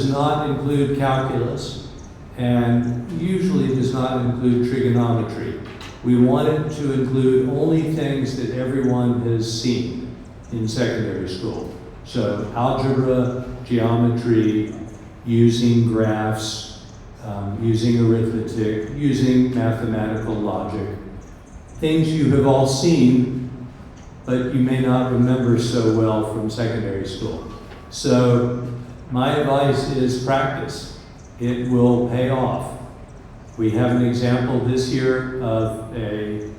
does not include calculus and usually does not include trigonometry. We wanted to include only things that everyone has seen in secondary school. So algebra, geometry, using graphs, using arithmetic, using mathematical logic. Things you have all seen, but you may not remember so well from secondary school. So my advice is practice. It will pay off. We have an example this year of a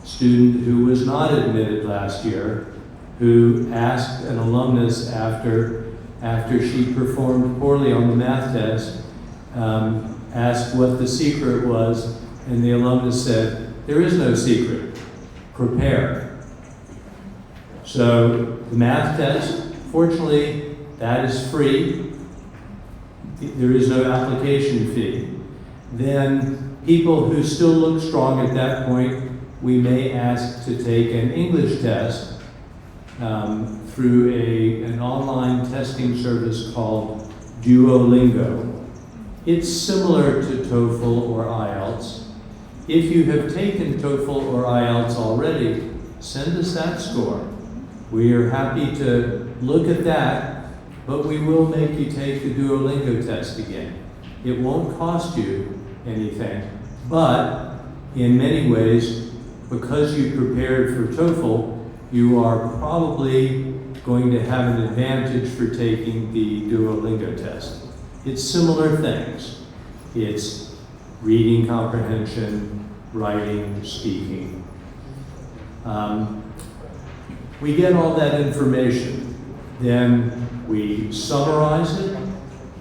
student who was not admitted last year, who asked an alumnus after she performed poorly on the math test, asked what the secret was, and the alumnus said, "There is no secret, prepare." So the math test, fortunately, that is free. There is no application fee. Then people who still look strong at that point, we may ask to take an English test through an online testing service called Duolingo. It's similar to TOEFL or IELTS. If you have taken TOEFL or IELTS already, send us that score. We are happy to look at that, but we will make you take the Duolingo test again. It won't cost you anything, but in many ways, because you prepared for TOEFL, you are probably going to have an advantage for taking the Duolingo test. It's similar things. It's reading comprehension, writing, speaking. We get all that information, then we summarize it,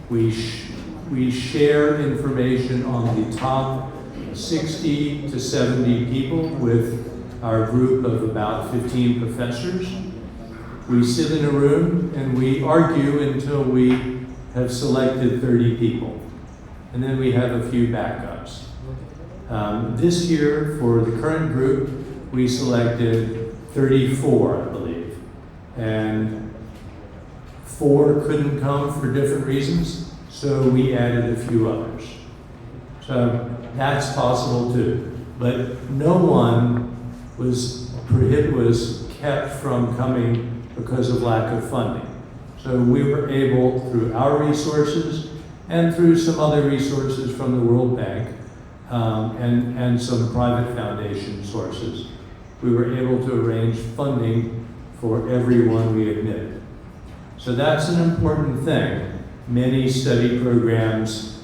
we share information on the top 60 to 70 people with our group of about 15 professors. We sit in a room and we argue until we have selected 30 people. And then we have a few backups. This year, for the current group, we selected 34, I believe. And 4 couldn't come for different reasons, so we added a few others. So that's possible too. But no one was kept from coming because of lack of funding. So we were able, through our resources and through some other resources from the World Bank and some private foundation sources, we were able to arrange funding for everyone we admitted. So that's an important thing. Many study programs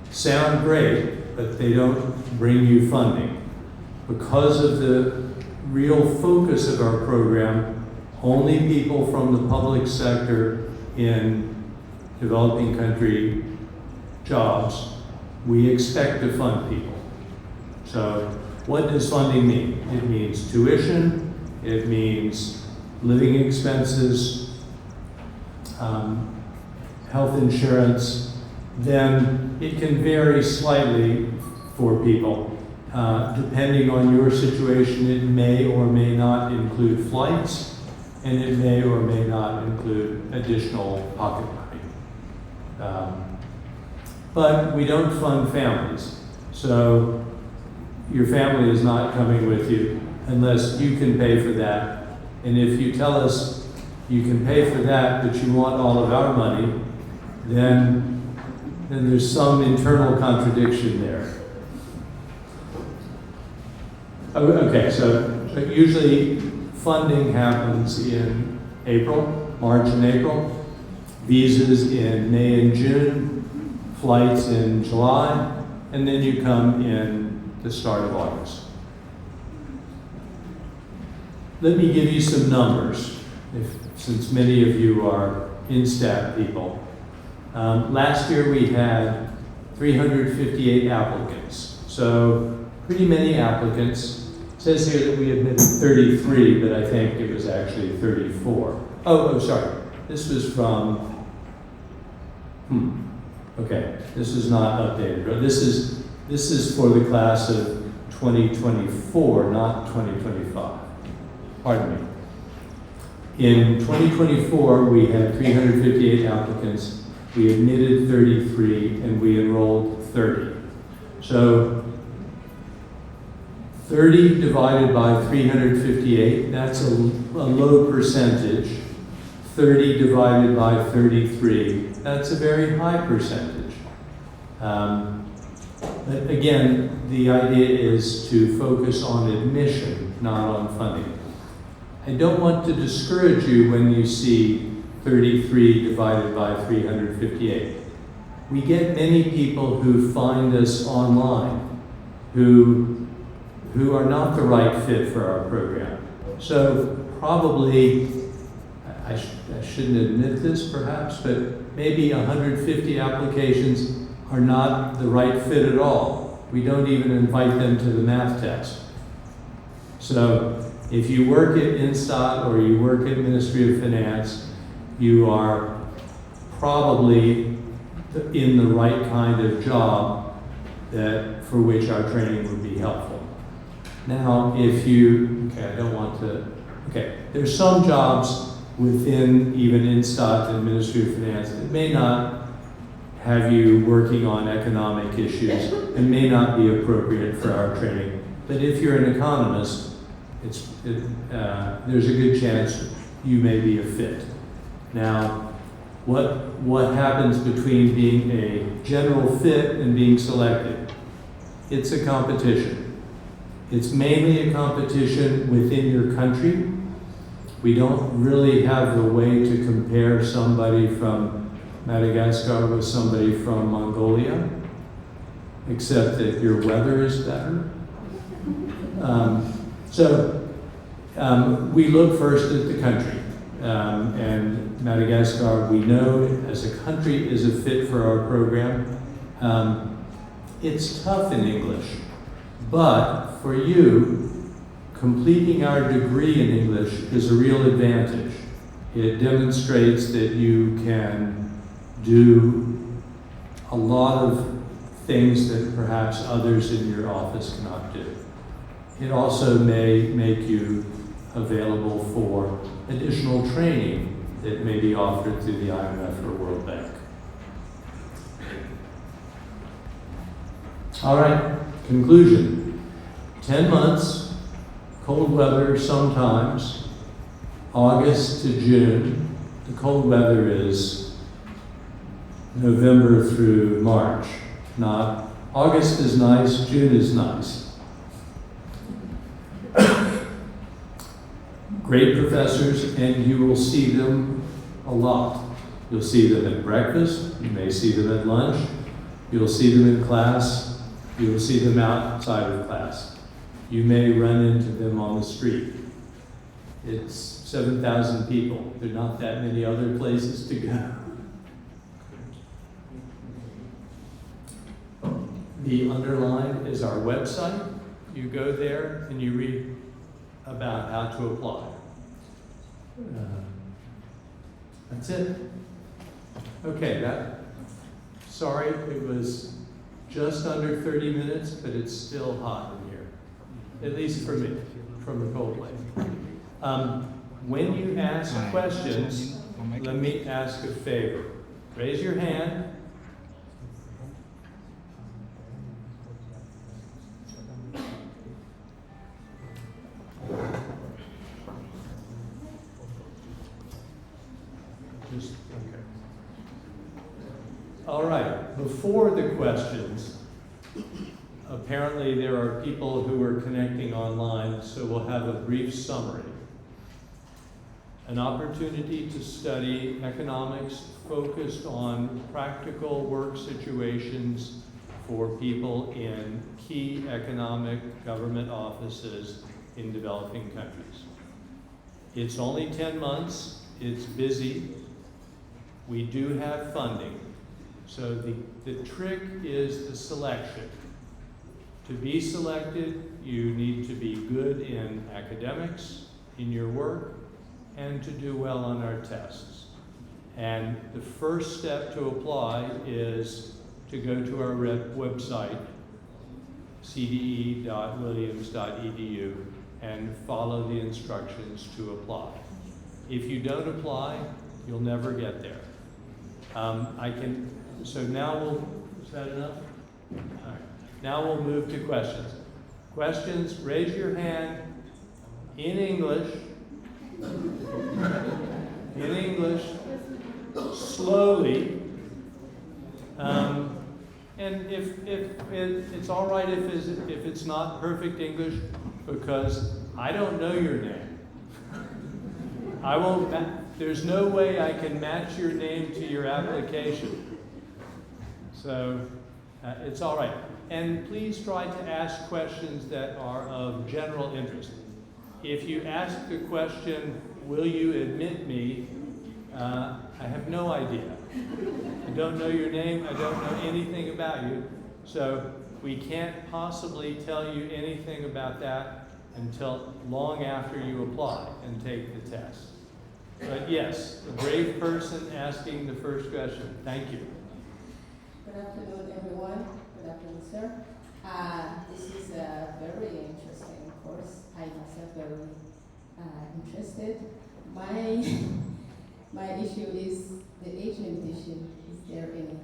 sound great, but they don't bring you funding. Because of the real focus of our program, only people from the public sector in developing country jobs, we expect to fund people. So what does funding mean? It means tuition, it means living expenses, health insurance. Then it can vary slightly for people. Depending on your situation, it may or may not include flights, and it may or may not include additional pocket money. But we don't fund families. So your family is not coming with you unless you can pay for that. And if you tell us you can pay for that, but you want all of our money, then there's some internal contradiction there. Okay, so usually funding happens in March and April, visas in May and June, flights in July, and then you come in the start of August. Let me give you some numbers, since many of you are INSTAT people. Last year we had 358 applicants, so pretty many applicants. It says here that we admitted 33, but I think it was actually 34. Oh, sorry. This was from, okay, this is not updated. This is for the class of 2024, not 2025. Pardon me. In 2024, we had 358 applicants. we admitted 33, and we enrolled 30. So 30 divided by 358, that's a low percentage. 30 divided by 33, that's a very high percentage. But again, the idea is to focus on admission, not on funding. I don't want to discourage you when you see 33 divided by 358. We get many people who find us online who are not the right fit for our program. So probably, I shouldn't admit this perhaps, but maybe 150 applications are not the right fit at all. We don't even invite them to the math test. So if you work at INSTOT or you work at Ministry of Finance, you are probably in the right kind of job for which our training would be helpful. Now, there's some jobs within even INSTOT and Ministry of Finance that may not have you working on economic issues and may not be appropriate for our training. But if you're an economist, there's a good chance you may be a fit. Now, what happens between being a general fit and being selected? It's a competition. It's mainly a competition within your country. We don't really have the way to compare somebody from Madagascar with somebody from Mongolia, except that your weather is better. We look first at the country. And Madagascar, we know as a country is a fit for our program. It's tough in English, but for you, completing our degree in English is a real advantage. It demonstrates that you can do a lot of things that perhaps others in your office cannot do. It also may make you available for additional training that may be offered through the IMF or World Bank. All right, conclusion. 10 months, cold weather sometimes, August to June. The cold weather is November through March. Not August is nice, June is nice. Great professors, and you will see them a lot. You'll see them at breakfast, you may see them at lunch, you'll see them in class, you'll see them outside of class. You may run into them on the street. It's 7,000 people. There are not that many other places to go. The underline is our website. You go there and you read about how to apply. That's it. Okay, sorry, it was just under 30 minutes, but it's still hot in here. At least for me, from the cold wave. When you ask questions, let me ask a favor. Raise your hand. Okay. All right, before the questions, apparently there are people who are connecting online, so we'll have a brief summary. An opportunity to study economics focused on practical work situations for people in key economic government offices in developing countries. It's only 10 months, it's busy. We do have funding. So the trick is the selection. To be selected, you need to be good in academics, in your work, and to do well on our tests. And the first step to apply is to go to our website, cde.williams.edu, and follow the instructions to apply. If you don't apply, you'll never get there. So now is that enough? All right. Now we'll move to questions. Questions, raise your hand in English. In English, slowly. And if it's all right if it's not perfect English, because I don't know your name. I won't. There's no way I can match your name to your application. So it's all right. And please try to ask questions that are of general interest. If you ask the question, "Will you admit me?" I have no idea. I don't know your name. I don't know anything about you. So we can't possibly tell you anything about that until long after you apply and take the test. But yes, a brave person asking the first question. Thank you. Good afternoon, everyone. Good afternoon, sir. This is a very interesting course. I myself very interested. My issue is the age limitation. Is there any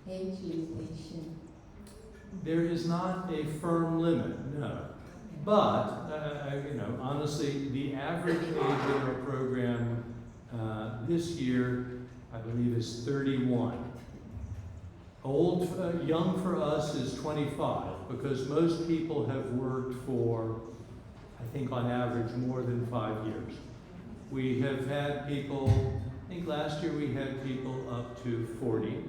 age limitation? There is not a firm limit, no. But, honestly, the average age in our program this year, I believe, is 31. Young for us is 25, because most people have worked for, I think on average, more than 5 years. We have had people, I think last year we had people up to 40.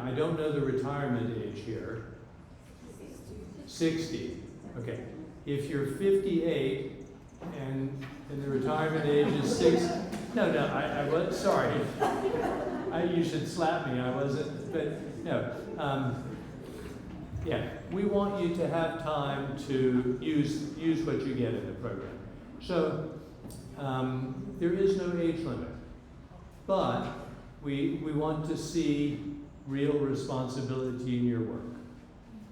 I don't know the retirement age here. 60. Okay. If you're 58 and the retirement age is 60, no, I was, sorry. You should slap me, I wasn't, but no. Yeah, we want you to have time to use what you get in the program. So there is no age limit, but we want to see real responsibility in your work.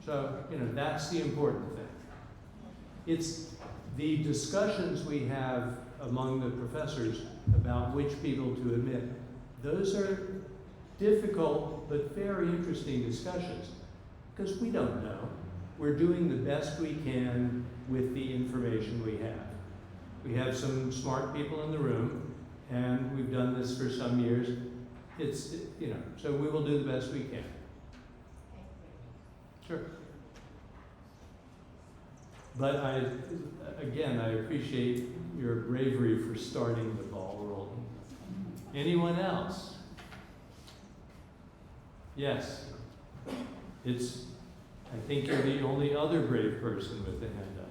So, that's the important thing. It's the discussions we have among the professors about which people to admit. Those are difficult but very interesting discussions, because we don't know. We're doing the best we can with the information we have. We have some smart people in the room, and we've done this for some years. So we will do the best we can. Sure. But I appreciate your bravery for starting the ball rolling. Anyone else? Yes. I think you're the only other brave person with the hand up.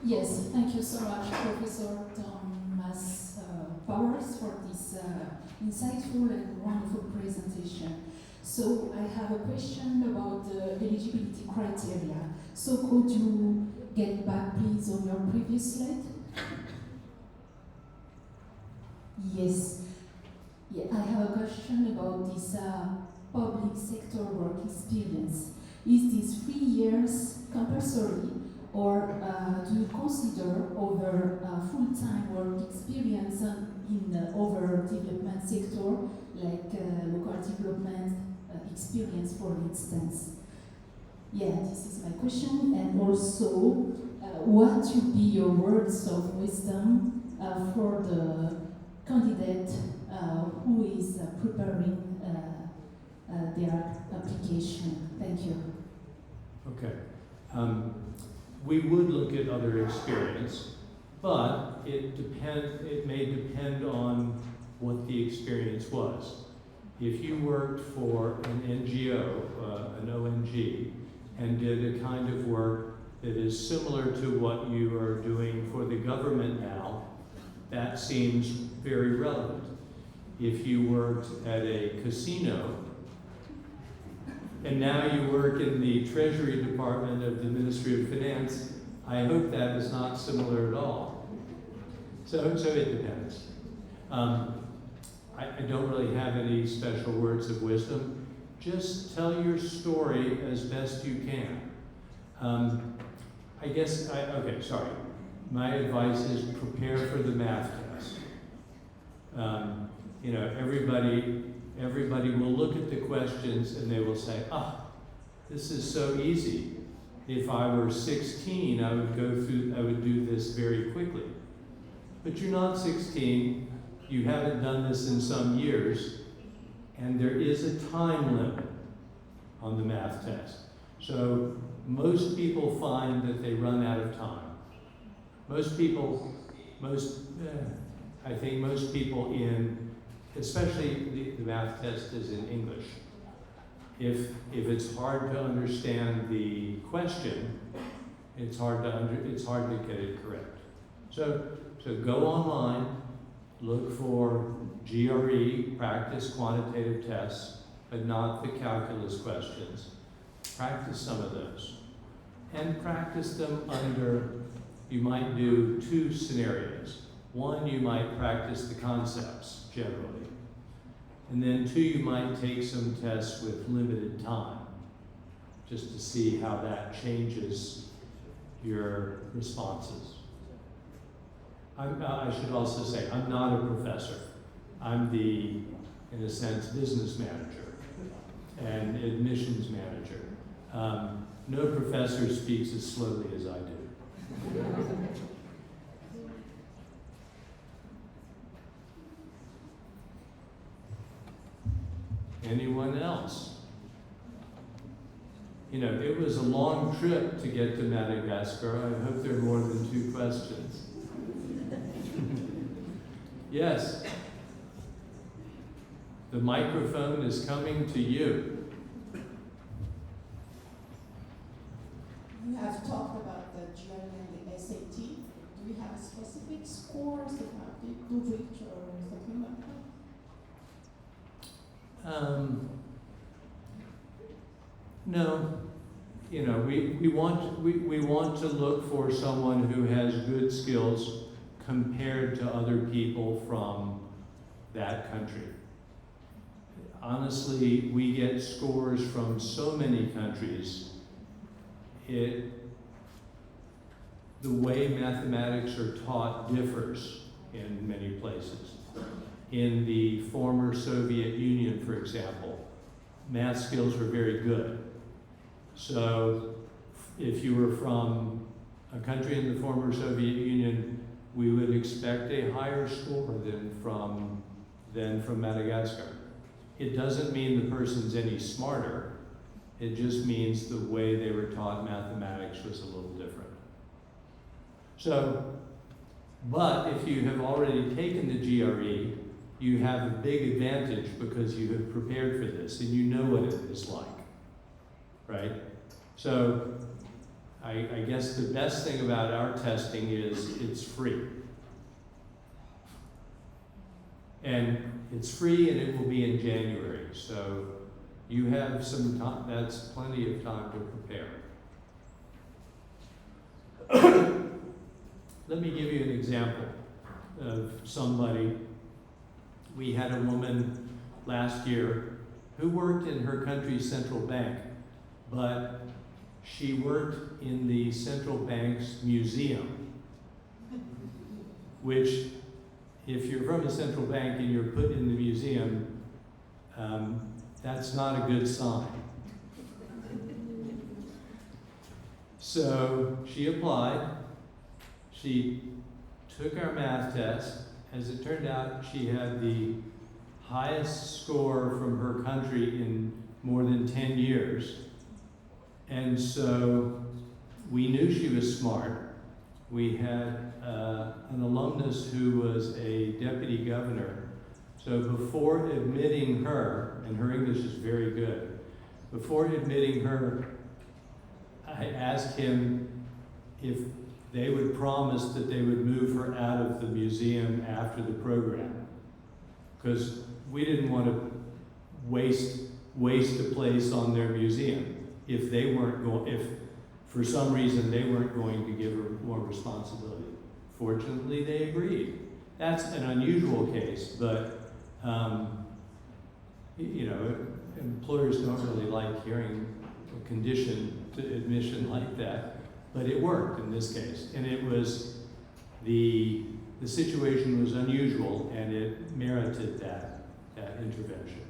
Yes, thank you so much, Professor Thomas Powers, for this insightful and wonderful presentation. So I have a question about the eligibility criteria. So could you get back, please, on your previous slide? Yes. Yeah, I have a question about this public sector work experience. Is this 3 years compulsory, or do you consider other full-time work experience in other development sector, like local development experience, for instance? Yeah, this is my question. And also, what would be your words of wisdom for the candidate who is preparing their application? Thank you. Okay. We would look at other experience, but it may depend on what the experience was. If you worked for an NGO, an ONG, and did a kind of work that is similar to what you are doing for the government now, that seems very relevant. If you worked at a casino, and now you work in the Treasury Department of the Ministry of Finance, I hope that is not similar at all. So it depends. I don't really have any special words of wisdom. Just tell your story as best you can. My advice is prepare for the math test. You know, everybody will look at the questions and they will say, ah, this is so easy. If I were 16, I would do this very quickly. But you're not 16, you haven't done this in some years, and there is a time limit on the math test. So most people find that they run out of time. I think most people especially the math test is in English. If it's hard to understand the question, it's hard to get it correct. So go online, look for GRE, practice quantitative tests, but not the calculus questions. Practice some of those. And practice them you might do two scenarios. One, you might practice the concepts generally. And then two, you might take some tests with limited time, just to see how that changes your responses. I should also say, I'm not a professor. I'm in a sense, business manager and admissions manager. No professor speaks as slowly as I do. Anyone else? You know, it was a long trip to get to Madagascar. I hope there are more than 2 questions. Yes. The microphone is coming to you. You have talked about the GRE and the SAT. Do you have specific scores that have to reach or something like that? No. You know, we want to look for someone who has good skills compared to other people from that country. Honestly, we get scores from so many countries. The way mathematics are taught differs in many places. In the former Soviet Union, for example, math skills were very good. So if you were from a country in the former Soviet Union, we would expect a higher score than from Madagascar. It doesn't mean the person's any smarter. It just means the way they were taught mathematics was a little different. So, but if you have already taken the GRE, you have a big advantage because you have prepared for this and you know what it is like, right? So, I guess the best thing about our testing is it's free. And it's free and it will be in January, so you have some time, that's plenty of time to prepare. Let me give you an example of somebody. We had a woman last year who worked in her country's central bank, but she worked in the central bank's museum, which, if you're from a central bank and you're put in the museum, that's not a good sign. So she applied, she took our math test. As it turned out, she had the highest score from her country in more than 10 years. And so we knew she was smart. We had an alumnus who was a deputy governor. So before admitting her, and her English is very good, before admitting her, I asked him if they would promise that they would move her out of the museum after the program. Because we didn't want to waste a place on their museum if for some reason they weren't going to give her more responsibility. Fortunately, they agreed. That's an unusual case, but you know, employers don't really like hearing a condition to admission like that, but it worked in this case. And it was the the situation was unusual and it merited that intervention.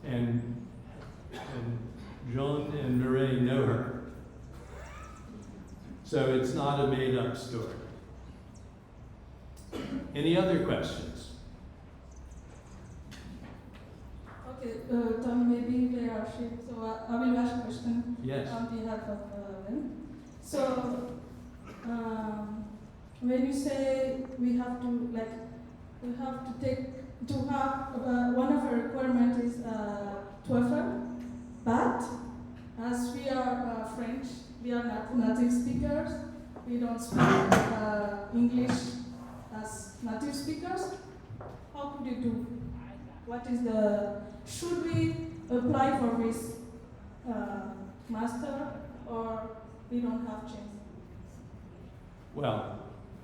And Joan and Mireille know her. So it's not a made-up story. Any other questions? Okay, Tom, maybe they are shit, so I will ask a question Yes. on behalf of them. So, when you say we have to one of our requirements is TOEFL, but as we are French, we are not native speakers, we don't speak English as native speakers. How could you do? Should we apply for this master, or we don't have chance? Well,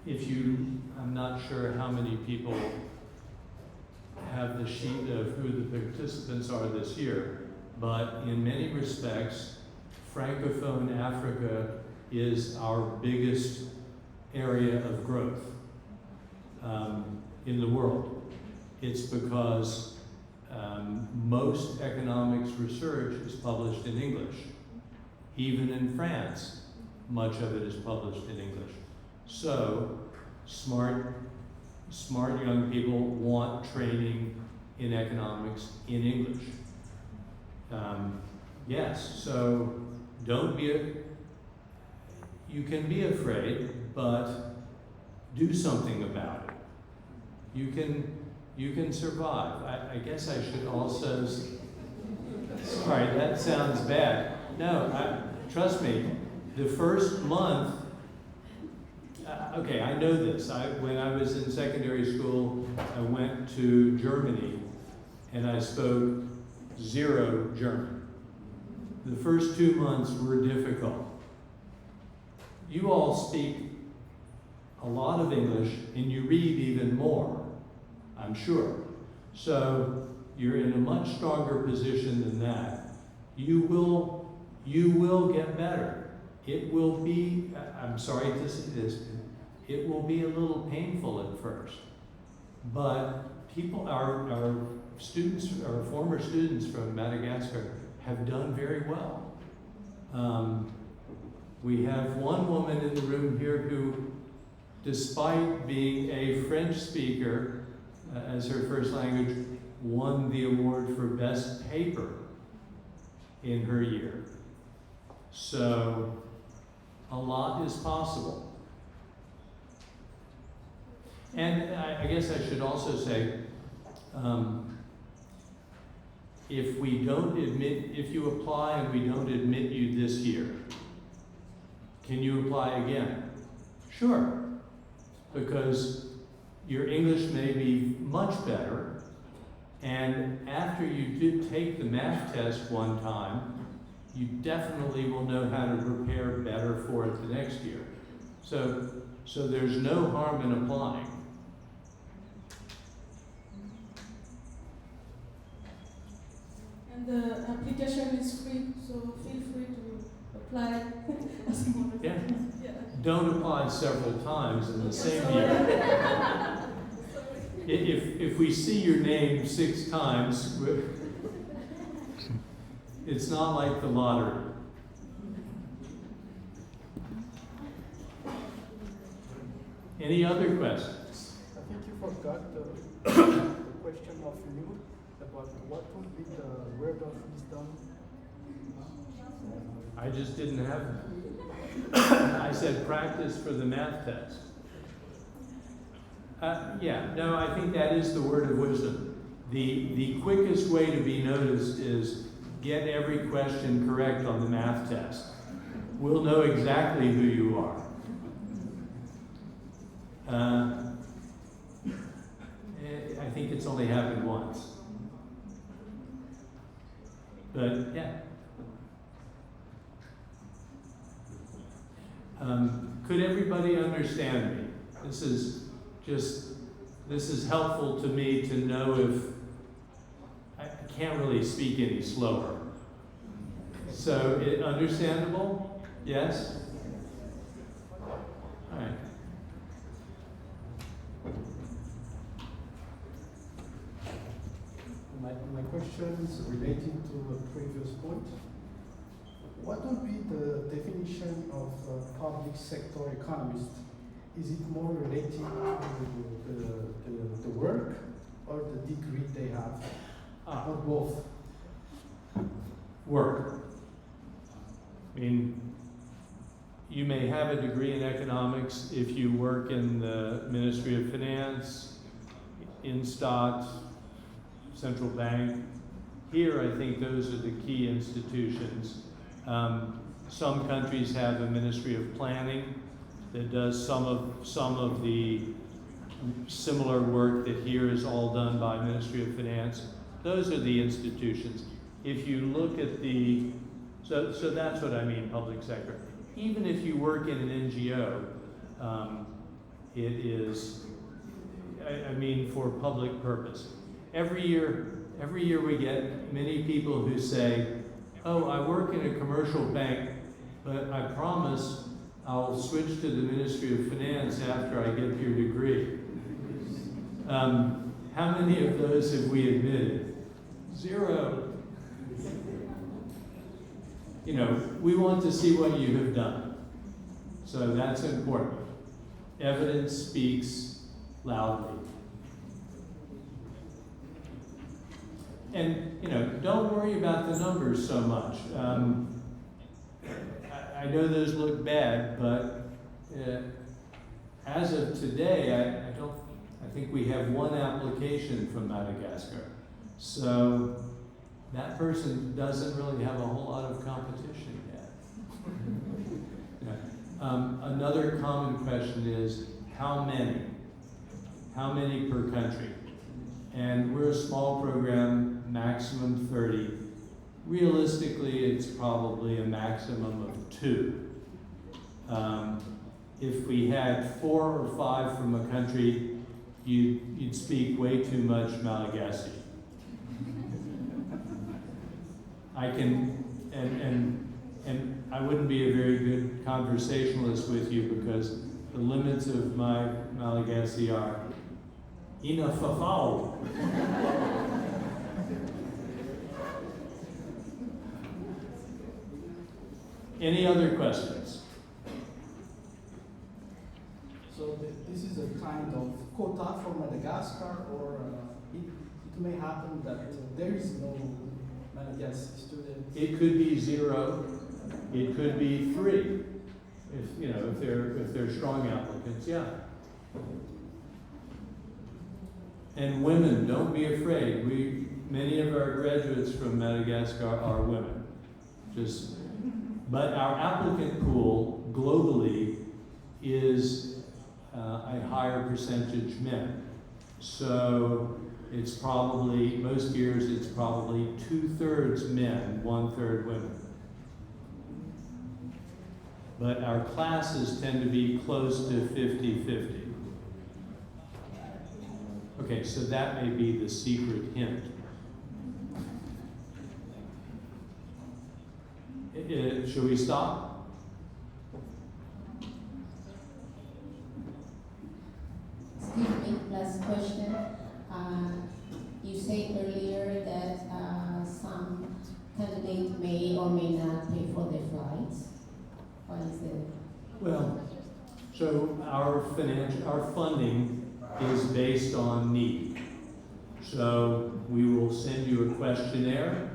I'm not sure how many people have the sheet of who the participants are this year, but in many respects, Francophone Africa is our biggest area of growth in the world. It's because most economics research is published in English. Even in France, much of it is published in English. So, smart young people want training in economics in English. Yes, so you can be afraid, but do something about it. You can survive. I guess I should also, sorry, that sounds bad. No, trust me, the first month, okay, I know this. When I was in secondary school, I went to Germany and I spoke 0 German. The first 2 months were difficult. You all speak a lot of English and you read even more, I'm sure. So you're in a much stronger position than that. You will get better. It will be, I'm sorry to say this, it will be a little painful at first. But people, our students, our former students from Madagascar have done very well. We have one woman in the room here who, despite being a French speaker as her first language, won the award for best paper in her year. So a lot is possible. And I guess I should also say, if you apply and we don't admit you this year, can you apply again? Sure, because your English may be much better, and after you did take the math test one time, you definitely will know how to prepare better for it the next year. So there's no harm in applying. And the application is free, so feel free to apply as long as Yeah. Yeah. Don't apply several times in the same year. If we see your name 6 times, it's not like the lottery. Any other questions? I think you forgot the question of you about what would be the word of wisdom. I just didn't have that. I said practice for the math test. I think that is the word of wisdom. The quickest way to be noticed is get every question correct on the math test. We'll know exactly who you are. I think it's only happened once. But yeah. Could everybody understand me? This is helpful to me to know if I can't really speak any slower. So, understandable? Yes? All right. My question is related to a previous point. What would be the definition of a public sector economist? Is it more related to the work or the degree they have, or both? Work. I mean, you may have a degree in economics if you work in the Ministry of Finance, Instat, Central Bank. Here, I think those are the key institutions. Some countries have a Ministry of Planning that does some of the similar work that here is all done by Ministry of Finance. Those are the institutions. If you look at so that's what I mean, public sector. Even if you work in an NGO, it is, I mean, for public purpose. Every year we get many people who say, oh, I work in a commercial bank, but I promise I'll switch to the Ministry of Finance after I get your degree. How many of those have we admitted? 0. You know, we want to see what you have done. So that's important. Evidence speaks loudly. And, you know, don't worry about the numbers so much. I know those look bad, but as of today, I think we have one application from Madagascar. So that person doesn't really have a whole lot of competition yet. Yeah. Another common question is, how many? How many per country? And we're a small program, maximum 30. Realistically, it's probably a maximum of 2. If we had 4 or 5 from a country, you'd speak way too much Malagasy. I can, and I wouldn't be a very good conversationalist with you because the limits of my Malagasy are ina fafau. Any other questions? So this is a kind of quota for Madagascar, or it may happen that there is no Madagascar student. It could be 0. It could be 3. If they're strong applicants, yeah. And women, don't be afraid. Many of our graduates from Madagascar are women. But our applicant pool globally is a higher percentage men. So it's probably, most years it's probably 2/3 men, 1/3 women. But our classes tend to be close to 50-50. Okay, so that may be the secret hint. Should we stop? Excuse me, last question. You said earlier that some candidates may or may not pay for their flights. What is it? Well, so our funding is based on need. So we will send you a questionnaire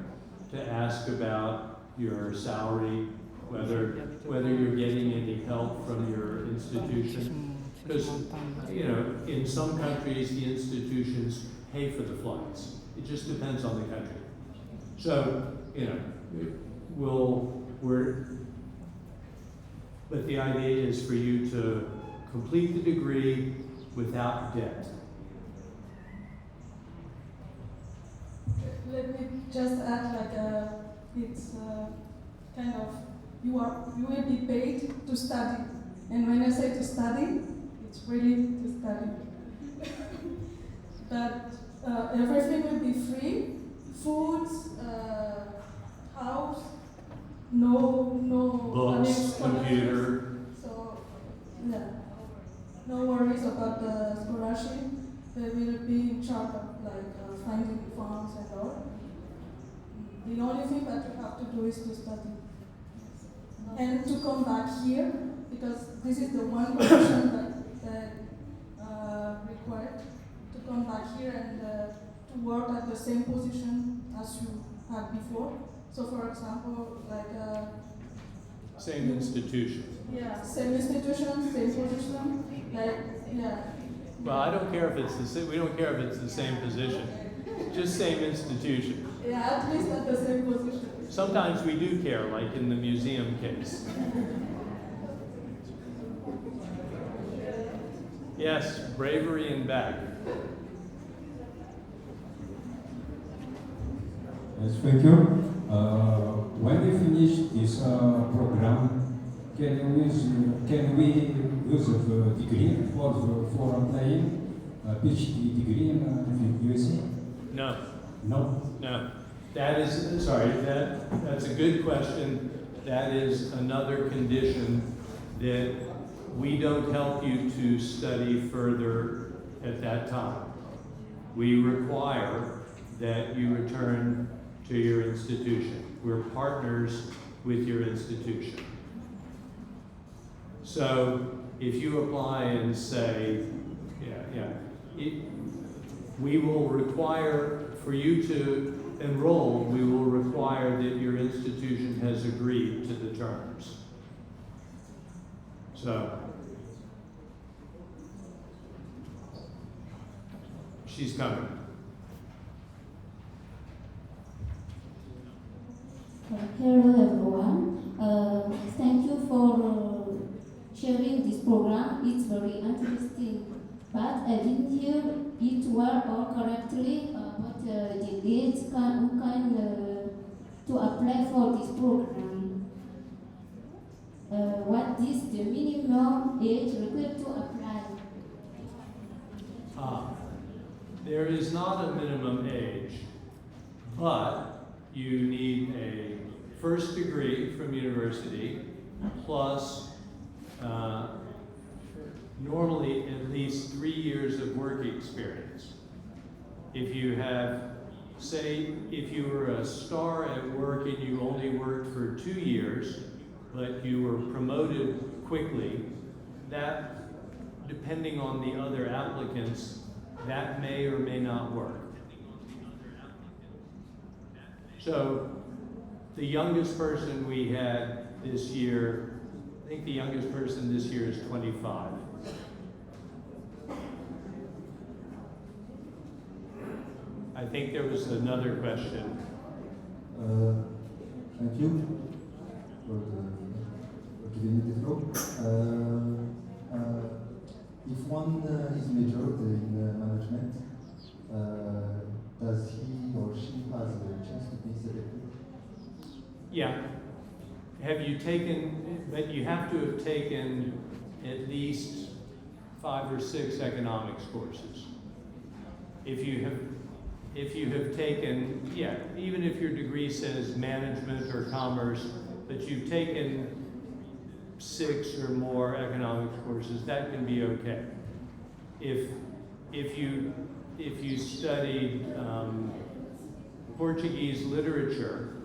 to ask about your salary, whether you're getting any help from your institution. Because, in some countries, the institutions pay for the flights. It just depends on the country. So, but the idea is for you to complete the degree without debt. Let me just add, it's kind of, you will be paid to study. And when I say to study, it's really to study. But everything will be free, food, house, no Books, computer. So, yeah, no worries about the scholarship. They will be in charge of finding funds and all. The only thing that you have to do is to study. And to come back here, because this is the one position that required to come back here and to work at the same position as you had before. So for example, Same institution. yeah, same institution, same position, yeah. Well, I don't care if it's we don't care if it's the same position, just same institution. Yeah, at least at the same position. Sometimes we do care, like in the museum case. Yes, bravery and back. Yes, thank you. When we finish this program, can we use the degree for applying a PhD degree in USA? No, No. no. That is, sorry, that's a good question. That is another condition that we don't help you to study further at that time. We require that you return to your institution. We're partners with your institution. So if you apply and say, we will require for you to enroll, we will require that your institution has agreed to the terms. So, she's coming. Hello everyone. Thank you for sharing this program. It's very interesting. But I didn't hear it well or correctly. What the age can to apply for this program? What is the minimum age required to apply? There is not a minimum age, but you need a first degree from university plus normally at least 3 years of work experience. If you have, say, if you were a star at work and you only worked for 2 years, but you were promoted quickly, that, depending on the other applicants, that may or may not work. So, the youngest person we had this year, I think the youngest person this year is 25. I think there was another question. Thank you for giving me the floor. If one is majored in management, does he or she has a chance to be selected? Yeah. Have you taken, but you have to have taken at least 5 or 6 economics courses. If you have taken, even if your degree says management or commerce, but you've taken 6 or more economics courses, that can be okay. If you studied Portuguese literature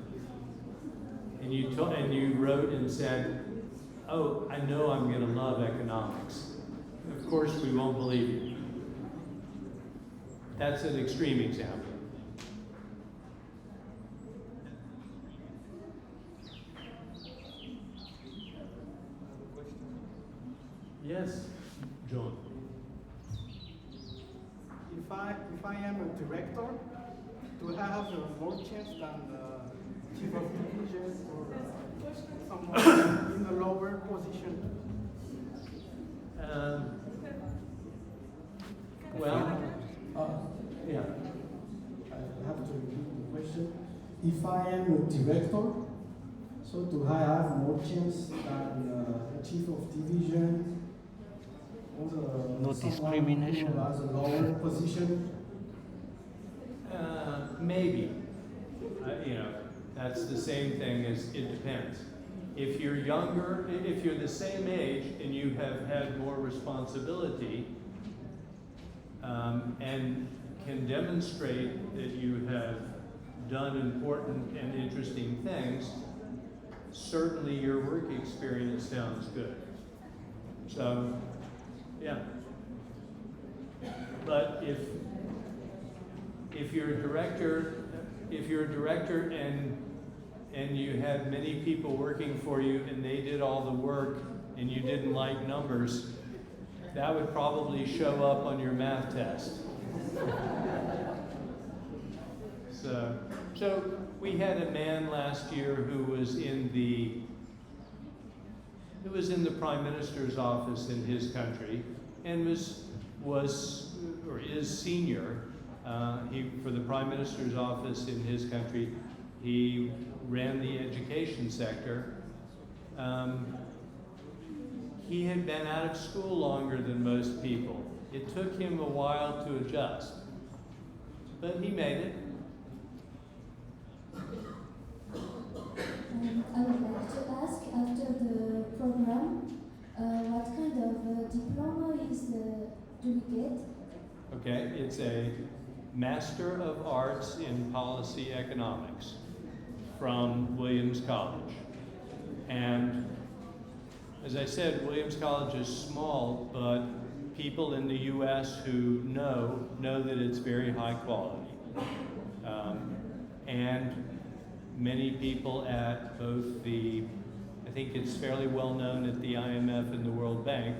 and you wrote and said, "Oh, I know I'm going to love economics," of course we won't believe you. That's an extreme example. Yes, John. If I am a director, do I have more chance than the chief of division or someone in a lower position? Well, yeah. I have to repeat the question. If I am a director, so do I have more chance than a chief of division or No discrimination. who has a lower position? Maybe. That's the same thing as it depends. If you're younger, if you're the same age and you have had more responsibility and can demonstrate that you have done important and interesting things, certainly your work experience sounds good. So, yeah. But if you're a director, and you had many people working for you and they did all the work and you didn't like numbers, that would probably show up on your math test. So we had a man last year who was in the Prime Minister's office in his country and was or is senior. For the Prime Minister's office in his country, he ran the education sector. He had been out of school longer than most people. It took him a while to adjust, but he made it. I would like to ask, after the program, what kind of diploma do we get? Okay, it's a Master of Arts in Policy Economics from Williams College. And as I said, Williams College is small, but people in the US who know that it's very high quality. And many people at both I think it's fairly well known at the IMF and the World Bank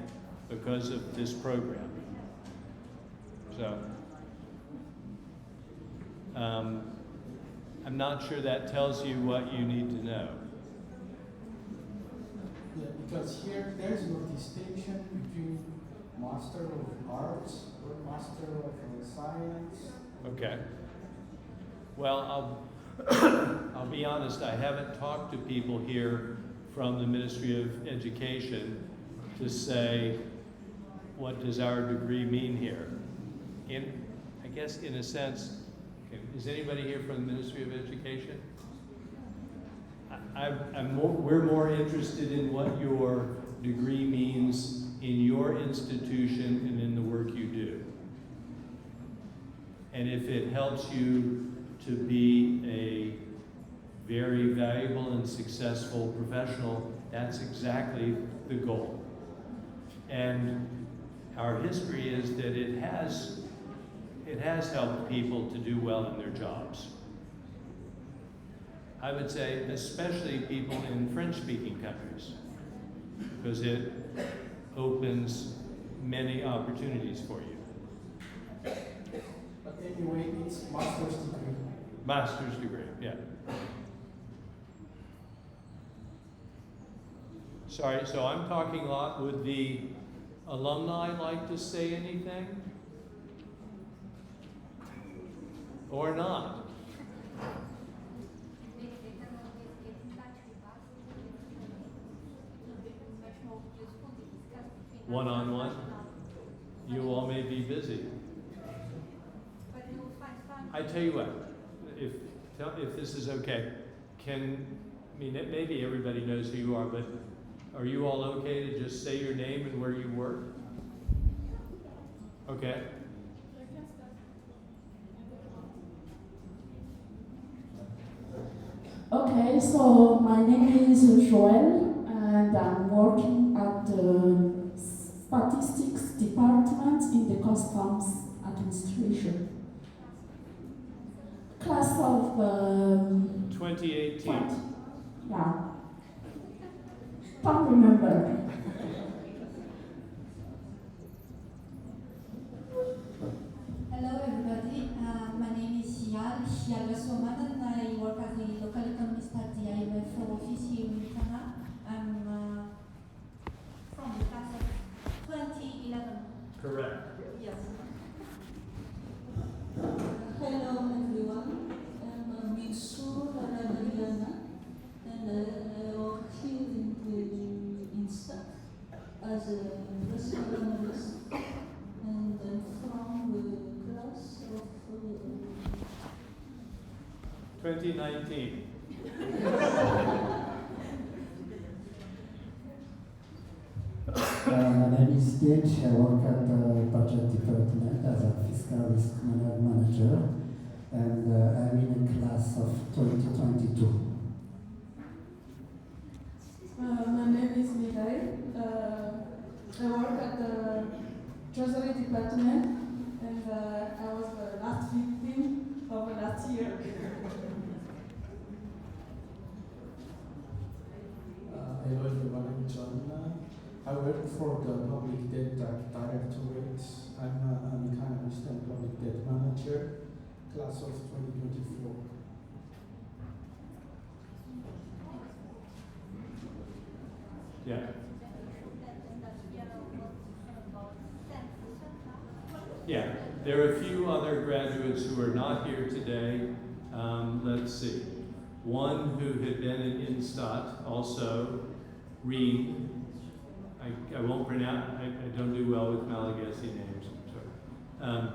because of this program. So, I'm not sure that tells you what you need to know. Yeah, because here there's no distinction between Master of Arts or Master of Science. Okay. Well, I'll be honest, I haven't talked to people here from the Ministry of Education to say, what does our degree mean here? I guess in a sense, okay, is anybody here from the Ministry of Education? We're more interested in what your degree means in your institution and in the work you do. And if it helps you to be a very valuable and successful professional, that's exactly the goal. And our history is that it has helped people to do well in their jobs. I would say especially people in French-speaking countries, because it opens many opportunities for you. But anyway, it's master's degree. Master's degree, yeah. Sorry, so I'm talking a lot. Would the alumni like to say anything? Or not? One-on-one? You all may be busy. I tell you what, if this is okay, maybe everybody knows who you are, but are you all okay to just say your name and where you work? Okay. Okay, so my name is Joël, and I'm working at the Statistics Department in the Customs Administration. Class of 2018. Yeah. Don't remember. Hello everybody, my name is Shial Rasoman, and I work as a local economist at the IMF office here in Ghana. I'm from the class of 2011. Correct. Yes. Hello everyone, I'm Mitsu Radadriana, and I work here in STAC as a restaurant analyst. And I'm from the class of 2019. My name is Gage. I work at the budget department as a fiscal risk manager, and I'm in a class of 2022. My name is Mirai. I work at the Treasury Department, and I was the last victim of last year. Hello everyone, I'm John. I work for the Public Debt Directorate. I'm an economist and public debt manager, class of 2024. Yeah. Yeah, there are a few other graduates who are not here today. Let's see. One who had been in Instat, also, Reen. I won't pronounce, I don't do well with Malagasy names, I'm sorry.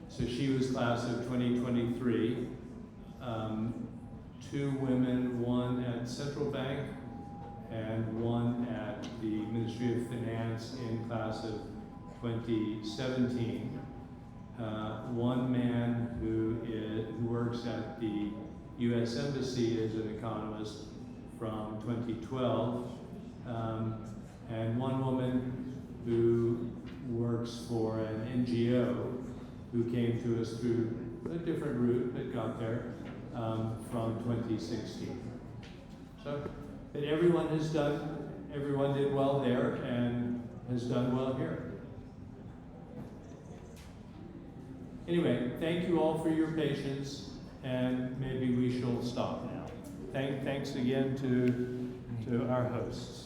So she was class of 2023. Two women, one at Central Bank and one at the Ministry of Finance in class of 2017. One man who works at the U.S. Embassy as an economist from 2012, and one woman who works for an NGO who came to us through a different route but got there from 2016. So that everyone did well there and has done well here. Anyway, thank you all for your patience, and maybe we shall stop now. Thanks again to our hosts.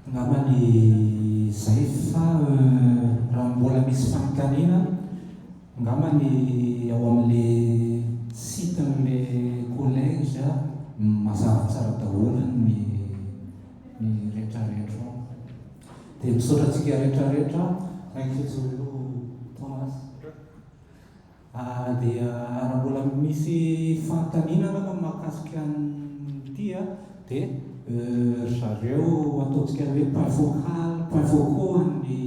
Angambany zay fa raha mbola misy fanontaniana, angambany ao amin'le sitin'le collège mazava tsara daholo ny rehetrarehetra ao. Dia misaotratsika rehetrarehetra, thank you to Thomas. Dia raha mbola misy fanontaniana angamba mahakasika an'ity dia zareo ataontsika hoe point focal an'ny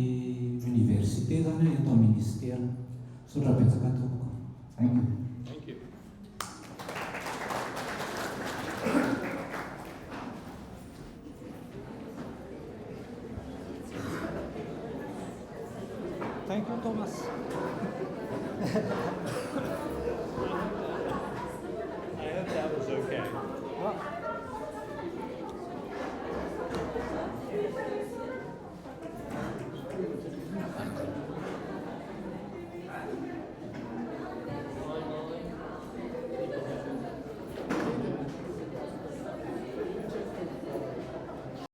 université zany eto amin'ny ministère. Misaotra betsaka tompoko. Thank you. Thank you. Thank you, Thomas.